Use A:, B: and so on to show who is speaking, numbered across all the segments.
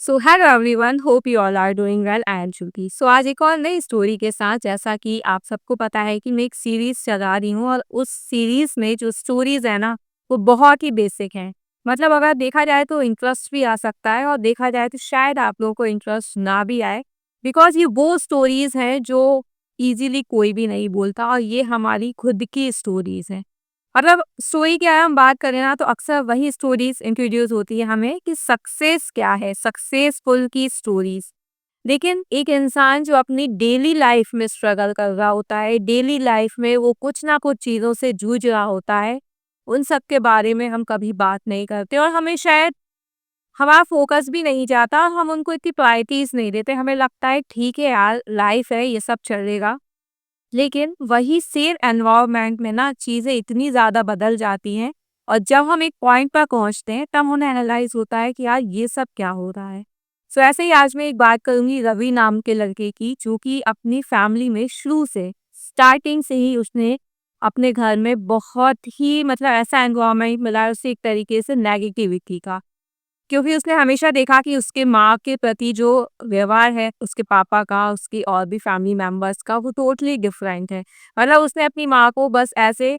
A: So hello everyone, hope you all are doing well. I am Shruti. So आज एक और नई स्टोरी के साथ, जैसा कि आप सबको पता है कि मैं एक सीरीज चला रही हूँ और उस सीरीज में जो स्टोरीज है ना, वो बहुत ही बेसिक हैं। मतलब अगर देखा जाए तो इंटरेस्ट भी आ सकता है और देखा जाए तो शायद आप लोगों को इंटरेस्ट ना भी आए, बिकॉज ये वो स्टोरीज हैं जो इजीली कोई भी नहीं बोलता और ये हमारी खुद की स्टोरीज हैं। मतलब स्टोरी की अगर हम बात करें ना, तो अक्सर वही स्टोरीज इंट्रोड्यूस होती है हमें कि सक्सेस क्या है, सक्सेसफुल की स्टोरीज। लेकिन एक इंसान जो अपनी डेली लाइफ में स्ट्रगल कर रहा होता है, डेली लाइफ में वो कुछ ना कुछ चीज़ों से जूझ रहा होता है, उन सब के बारे में हम कभी बात नहीं करते और हमें शायद हमारा फोकस भी नहीं जाता, हम उनको इतनी प्रायोरिटीज नहीं देते। हमें लगता है ठीक है यार, लाइफ है, ये सब चलेगा। लेकिन वही सेम एनवायरनमेंट में ना चीज़ें इतनी ज़्यादा बदल जाती हैं और जब हम एक पॉइंट पर पहुंचते हैं तब उन्हें एनालाइज होता है कि यार ये सब क्या हो रहा है। सो ऐसे ही आज मैं एक बात करूंगी रवि नाम के लड़के की, जो कि अपनी फैमिली में शुरू से स्टार्टिंग से ही उसने अपने घर में बहुत ही मतलब ऐसा एनवायरनमेंट मिला है उसे एक तरीके से नेगेटिविटी का, क्योंकि उसने हमेशा देखा कि उसके माँ के प्रति जो व्यवहार है उसके पापा का, उसकी और भी फैमिली मेंबर्स का, वो टोटली डिफरेंट है। मतलब उसने अपनी माँ को बस ऐसे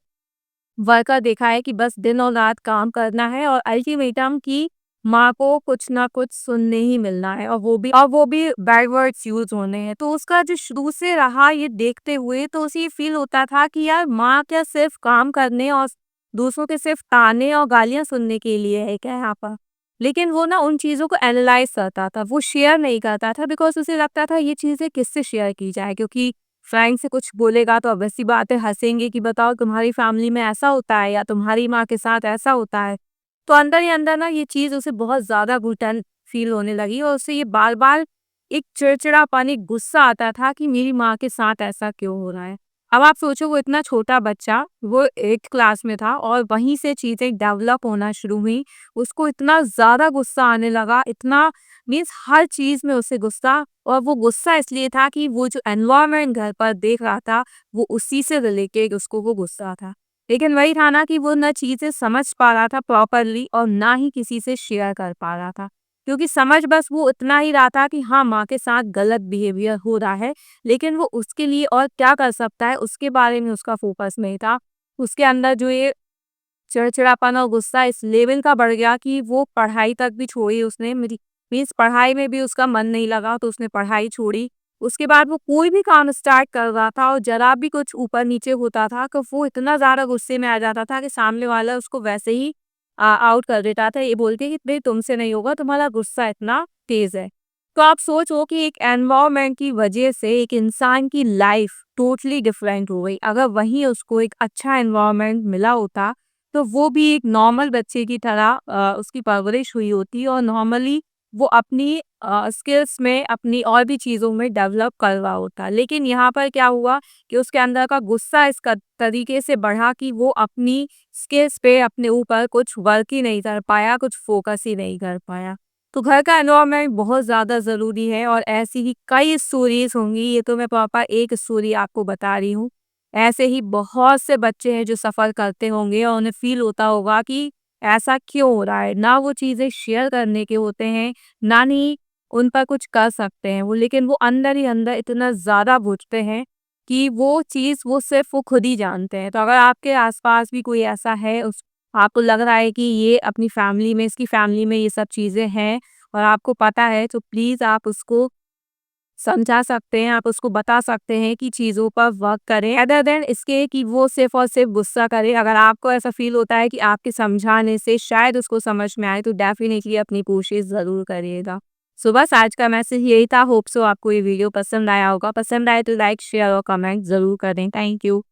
A: वर्कर देखा है कि बस दिन और रात काम करना है और अल्टीमेटम की माँ को कुछ ना कुछ सुनने ही मिलना है और वो भी बैड वर्ड्स यूज होने हैं। तो उसका जो शुरू से रहा ये देखते हुए, तो उसे ये फील होता था कि यार माँ क्या सिर्फ काम करने और दूसरों के सिर्फ ताने और गालियां सुनने के लिए है क्या यहाँ पर। लेकिन वो ना उन चीज़ों को एनालाइज करता था, वो शेयर नहीं करता था, बिकॉज उसे लगता था ये चीज़ें किससे शेयर की जाए, क्योंकि फ्रेंड से कुछ बोलेगा तो ऑब्वियस सी बात है, हँसेंगे कि बताओ तुम्हारी फैमिली में ऐसा होता है या तुम्हारी माँ के साथ ऐसा होता है। तो अंदर ही अंदर ना ये चीज़ उसे बहुत ज़्यादा घुटन फ़ील होने लगी और उसे ये बार-बार एक चिड़चिड़ापन, एक गुस्सा आता था कि मेरी माँ के साथ ऐसा क्यों हो रहा है। अब आप सोचो, वो इतना छोटा बच्चा, वो 8th क्लास में था और वहीं से चीज़ें डेवलप होना शुरू हुई। उसको इतना ज़्यादा गुस्सा आने लगा, इतना मीन्स हर चीज़ में उसे गुस्सा, और वो गुस्सा इसलिए था कि वो जो एनवायरनमेंट घर पर देख रहा था, वो उसी से रिलेटेड उसको वो गुस्सा था। लेकिन वही था ना कि वो ना चीज़ें समझ पा रहा था प्रॉपरली और ना ही किसी से शेयर कर पा रहा था। क्योंकि समझ बस वो इतना ही रहा था कि हाँ, माँ के साथ गलत बिहेवियर हो रहा है, लेकिन वो उसके लिए और क्या कर सकता है, उसके बारे में उसका फोकस नहीं था। उसके अंदर जो ये चिड़चिड़ापन और गुस्सा इस लेवल का बढ़ गया कि वो पढ़ाई तक भी छोड़ी उसने। मेरी मीन्स पढ़ाई में भी उसका मन नहीं लगा तो उसने पढ़ाई छोड़ी। उसके बाद वो कोई भी काम स्टार्ट कर रहा था और ज़रा भी कुछ ऊपर-नीचे होता था तो वो इतना ज़्यादा गुस्से में आ जाता था कि सामने वाला उसको वैसे ही आउट कर देता था, ये बोल के कि भई तुमसे नहीं होगा, तुम्हारा गुस्सा इतना तेज़ है। तो आप सोचो कि एक एनवायरनमेंट की वजह से एक इंसान की लाइफ टोटली डिफरेंट हो गई। अगर वहीं उसको एक अच्छा एनवायरनमेंट मिला होता, तो वो भी एक नॉर्मल बच्चे की तरह उसकी परवरिश हुई होती और नॉर्मली वो अपनी स्किल्स में, अपनी और भी चीज़ों में डेवलप कर रहा होता। लेकिन यहाँ पर क्या हुआ कि उसके अंदर का गुस्सा इस तरीके से बढ़ा कि वो अपनी स्किल्स पे अपने ऊपर कुछ वर्क ही नहीं कर पाया, कुछ फोकस ही नहीं कर पाया। तो घर का एनवायरनमेंट बहुत ज़्यादा ज़रूरी है और ऐसी ही कई स्टोरीज़ होंगी, ये तो मैं प्रॉपर एक स्टोरी आपको बता रही हूँ। ऐसे ही बहुत से बच्चे हैं जो सफ़र करते होंगे और उन्हें फ़ील होता होगा कि ऐसा क्यों हो रहा है। ना वो चीज़ें शेयर करने के होते हैं, ना ही उन पर कुछ कर सकते हैं वो, लेकिन वो अंदर ही अंदर इतना ज़्यादा बुझते हैं कि वो चीज़ वो सिर्फ़ वो खुद ही जानते हैं। तो अगर आपके आस-पास भी कोई ऐसा है, उस आपको लग रहा है कि ये अपनी फैमिली में, इसकी फैमिली में ये सब चीज़ें हैं और आपको पता है, तो प्लीज़ आप उसको समझा सकते हैं, आप उसको बता सकते हैं कि चीज़ों पर वर्क करें, अदर देन इसके कि वो सिर्फ़ और सिर्फ़ गुस्सा करे। अगर आपको ऐसा फ़ील होता है कि आपके समझाने से शायद उसको समझ में आए, तो डेफ़िनिटली अपनी कोशिश ज़रूर करिएगा। सो बस आज का मैसेज यही था। होप सो आपको ये वीडियो पसंद आया होगा। पसंद आए तो लाइक, शेयर और कमेंट ज़रूर करें। Thank you.